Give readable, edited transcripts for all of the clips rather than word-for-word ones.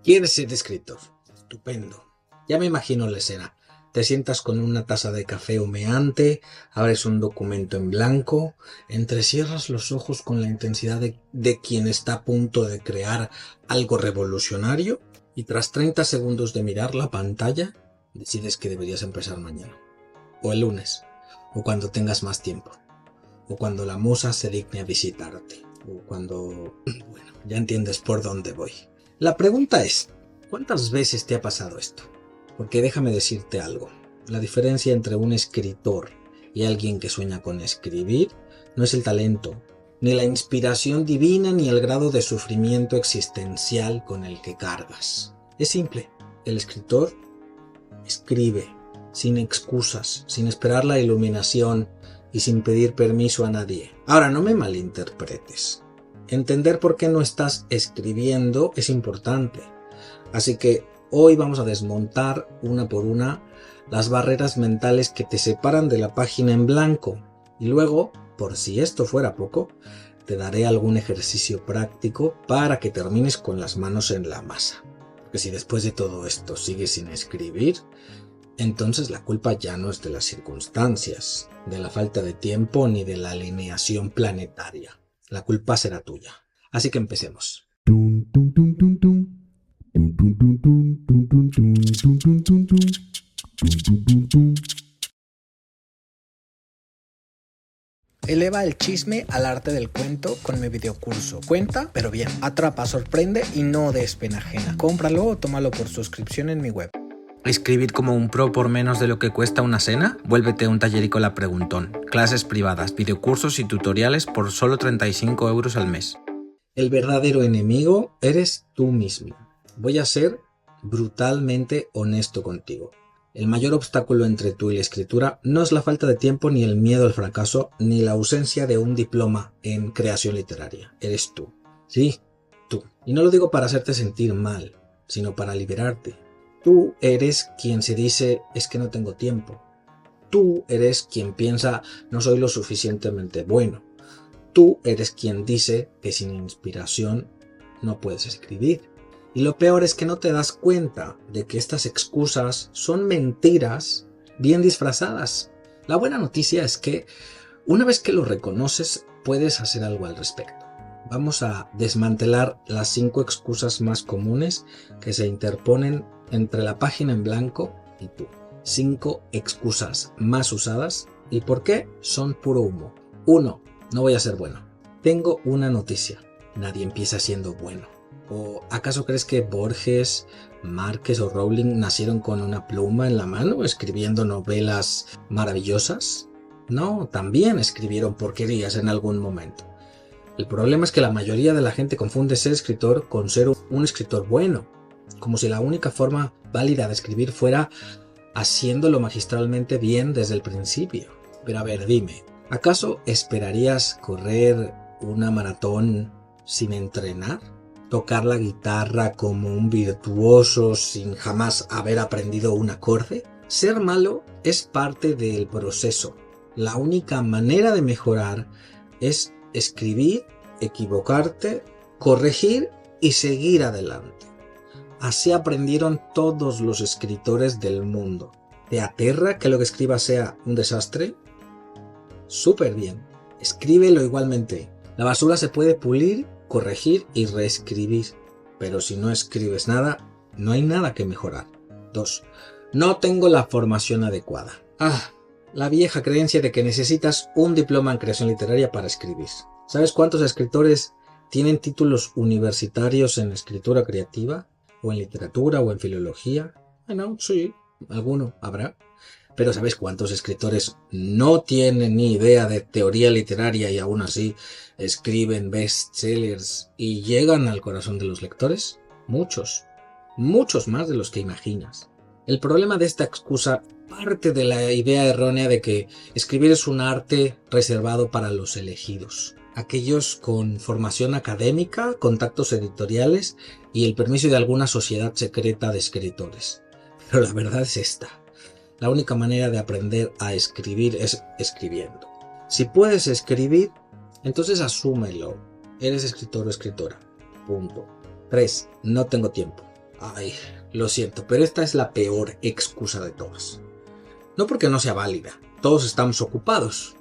¿Quieres ser escritor? Estupendo. Ya me imagino la escena. Te sientas con una taza de café humeante, abres un documento en blanco, entrecierras los ojos con la intensidad de quien está a punto de crear algo revolucionario y tras 30 segundos de mirar la pantalla, decides que deberías empezar mañana, o el lunes, o cuando tengas más tiempo, o cuando la musa se digne a visitarte, o cuando... Bueno, ya entiendes por dónde voy. La pregunta es, ¿cuántas veces te ha pasado esto? Porque déjame decirte algo, la diferencia entre un escritor y alguien que sueña con escribir no es el talento, ni la inspiración divina, ni el grado de sufrimiento existencial con el que cargas. Es simple, el escritor escribe, sin excusas, sin esperar la iluminación y sin pedir permiso a nadie. Ahora, no me malinterpretes. Entender por qué no estás escribiendo es importante. Así que hoy vamos a desmontar una por una las barreras mentales que te separan de la página en blanco. Y luego, por si esto fuera poco, te daré algún ejercicio práctico para que termines con las manos en la masa. Porque si después de todo esto sigues sin escribir, entonces la culpa ya no es de las circunstancias, de la falta de tiempo ni de la alineación planetaria. La culpa será tuya. Así que empecemos. Eleva el chisme al arte del cuento con mi videocurso. Cuenta, pero bien. Atrapa, sorprende y no des pena ajena. Cómpralo o tómalo por suscripción en mi web. ¿Escribir como un pro por menos de lo que cuesta una cena? Vuélvete un tallericola preguntón. Clases privadas, videocursos y tutoriales por solo 35 € al mes. El verdadero enemigo eres tú mismo. Voy a ser brutalmente honesto contigo. El mayor obstáculo entre tú y la escritura no es la falta de tiempo, ni el miedo al fracaso, ni la ausencia de un diploma en creación literaria. Eres tú. Sí, tú. Y no lo digo para hacerte sentir mal, sino para liberarte. Tú eres quien se dice, es que no tengo tiempo. Tú eres quien piensa, no soy lo suficientemente bueno. Tú eres quien dice que sin inspiración no puedes escribir. Y lo peor es que no te das cuenta de que estas excusas son mentiras bien disfrazadas. La buena noticia es que una vez que lo reconoces, puedes hacer algo al respecto. Vamos a desmantelar las 5 excusas más comunes que se interponen entre la página en blanco y tú. 5 excusas más usadas. ¿Y por qué? Son puro humo. 1. No voy a ser bueno. Tengo una noticia. Nadie empieza siendo bueno. ¿O acaso crees que Borges, Márquez o Rowling nacieron con una pluma en la mano escribiendo novelas maravillosas? No, también escribieron porquerías en algún momento. El problema es que la mayoría de la gente confunde ser escritor con ser un escritor bueno, como si la única forma válida de escribir fuera haciéndolo magistralmente bien desde el principio. Pero a ver, dime, ¿acaso esperarías correr una maratón sin entrenar? ¿Tocar la guitarra como un virtuoso sin jamás haber aprendido un acorde? Ser malo es parte del proceso. La única manera de mejorar es escribir, equivocarte, corregir y seguir adelante. Así aprendieron todos los escritores del mundo. ¿Te aterra que lo que escribas sea un desastre? Súper bien. Escríbelo igualmente. La basura se puede pulir, corregir y reescribir. Pero si no escribes nada, no hay nada que mejorar. 2. No tengo la formación adecuada. La vieja creencia de que necesitas un diploma en creación literaria para escribir. ¿Sabes cuántos escritores tienen títulos universitarios en escritura creativa? ¿O en literatura o en filología? Bueno, sí, alguno habrá. Pero ¿sabes cuántos escritores no tienen ni idea de teoría literaria y aún así escriben bestsellers y llegan al corazón de los lectores? Muchos, muchos más de los que imaginas. El problema de esta excusa parte de la idea errónea de que escribir es un arte reservado para los elegidos, aquellos con formación académica, contactos editoriales y el permiso de alguna sociedad secreta de escritores. Pero la verdad es esta. La única manera de aprender a escribir es escribiendo. Si puedes escribir, entonces asúmelo. Eres escritor o escritora. Punto. 3. No tengo tiempo. Ay, lo siento, pero esta es la peor excusa de todas. No porque no sea válida, todos estamos ocupados,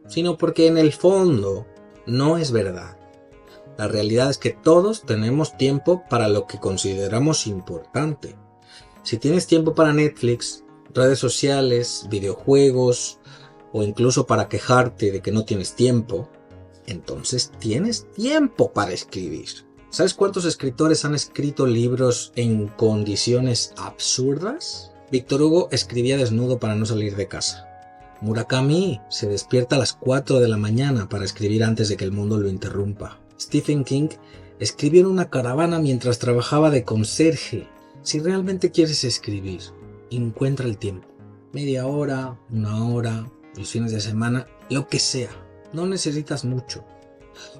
sino porque en el fondo no es verdad. La realidad es que todos tenemos tiempo para lo que consideramos importante. Si tienes tiempo para Netflix, redes sociales, videojuegos o incluso para quejarte de que no tienes tiempo, entonces tienes tiempo para escribir. ¿Sabes cuántos escritores han escrito libros en condiciones absurdas? Víctor Hugo escribía desnudo para no salir de casa. Murakami se despierta a las 4 de la mañana para escribir antes de que el mundo lo interrumpa. Stephen King escribió en una caravana mientras trabajaba de conserje. Si realmente quieres escribir, encuentra el tiempo. Media hora, una hora, los fines de semana, lo que sea. No necesitas mucho.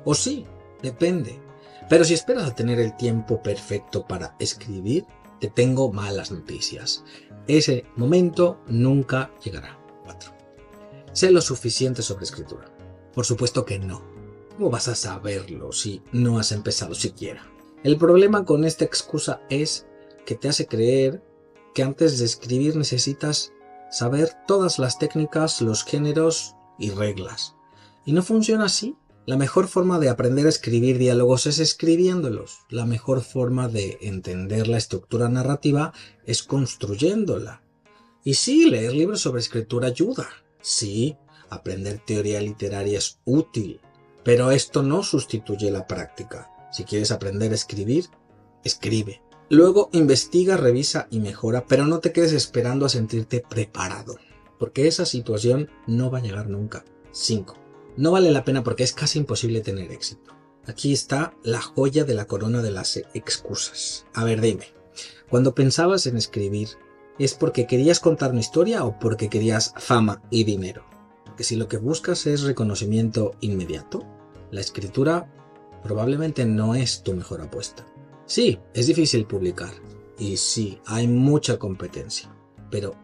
O sí, depende. Pero si esperas a tener el tiempo perfecto para escribir, te tengo malas noticias. Ese momento nunca llegará. 4. Sé lo suficiente sobre escritura. Por supuesto que no. ¿Cómo vas a saberlo si no has empezado siquiera? El problema con esta excusa es que te hace creer que antes de escribir necesitas saber todas las técnicas, los géneros y reglas. Y no funciona así. La mejor forma de aprender a escribir diálogos es escribiéndolos. La mejor forma de entender la estructura narrativa es construyéndola. Y sí, leer libros sobre escritura ayuda. Sí, aprender teoría literaria es útil. Pero esto no sustituye la práctica. Si quieres aprender a escribir, escribe. Luego investiga, revisa y mejora, pero no te quedes esperando a sentirte preparado, porque esa situación no va a llegar nunca. 5. No vale la pena porque es casi imposible tener éxito. Aquí está la joya de la corona de las excusas. A ver, dime, cuando pensabas en escribir, ¿es porque querías contar una historia o porque querías fama y dinero? Porque si lo que buscas es reconocimiento inmediato, la escritura probablemente no es tu mejor apuesta. Sí, es difícil publicar. Y sí, hay mucha competencia. Pero,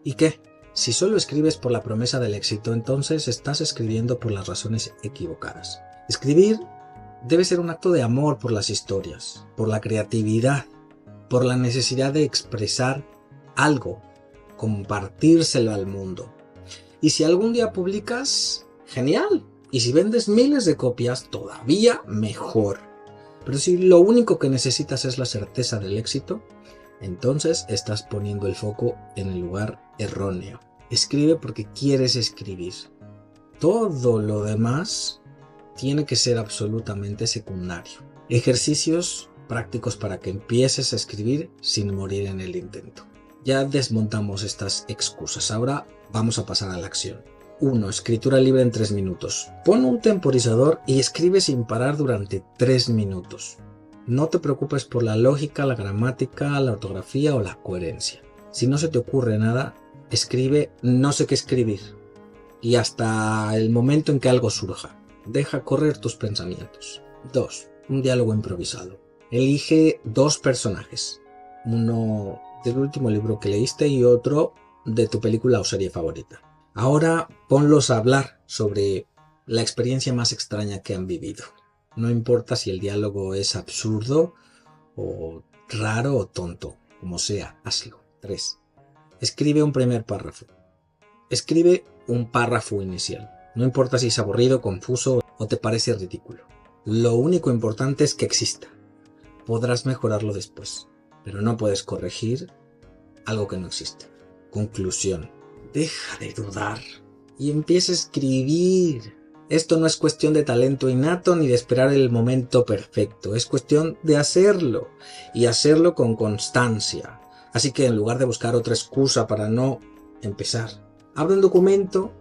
¿y qué? Si solo escribes por la promesa del éxito, entonces estás escribiendo por las razones equivocadas. Escribir debe ser un acto de amor por las historias, por la creatividad, por la necesidad de expresar algo, compartírselo al mundo. Y si algún día publicas, genial. Y si vendes miles de copias, todavía mejor. Pero si lo único que necesitas es la certeza del éxito, entonces estás poniendo el foco en el lugar erróneo. Escribe porque quieres escribir. Todo lo demás tiene que ser absolutamente secundario. Ejercicios prácticos para que empieces a escribir sin morir en el intento. Ya desmontamos estas excusas. Ahora vamos a pasar a la acción. 1. Escritura libre en 3 minutos. Pon un temporizador y escribe sin parar durante 3 minutos. No te preocupes por la lógica, la gramática, la ortografía o la coherencia. Si no se te ocurre nada, escribe no sé qué escribir. Y hasta el momento en que algo surja. Deja correr tus pensamientos. 2. Un diálogo improvisado. Elige 2 personajes. Uno del último libro que leíste y otro de tu película o serie favorita. Ahora ponlos a hablar sobre la experiencia más extraña que han vivido. No importa si el diálogo es absurdo o raro o tonto, como sea, hazlo. 3. Escribe un primer párrafo. Escribe un párrafo inicial. No importa si es aburrido, confuso o te parece ridículo. Lo único importante es que exista. Podrás mejorarlo después, pero no puedes corregir algo que no existe. Conclusión. Deja de dudar y empieza a escribir. Esto no es cuestión de talento innato ni de esperar el momento perfecto. Es cuestión de hacerlo y hacerlo con constancia. Así que en lugar de buscar otra excusa para no empezar, abre un documento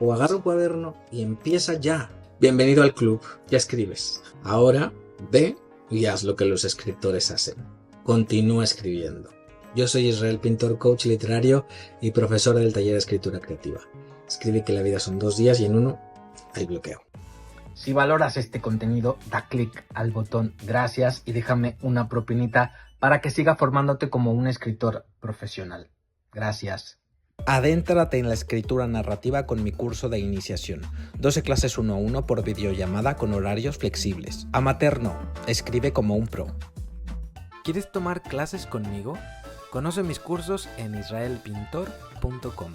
o agarra un cuaderno y empieza ya. Bienvenido al club, ya escribes. Ahora ve y haz lo que los escritores hacen. Continúa escribiendo. Yo soy Israel Pintor, coach literario y profesor del taller de escritura creativa. Escribe que la vida son 2 días y en uno hay bloqueo. Si valoras este contenido, da clic al botón gracias y déjame una propinita para que siga formándote como un escritor profesional. Gracias. Adéntrate en la escritura narrativa con mi curso de iniciación. 12 clases 1 a 1 por videollamada con horarios flexibles. Amateur no, escribe como un pro. ¿Quieres tomar clases conmigo? Conoce mis cursos en israelpintor.com.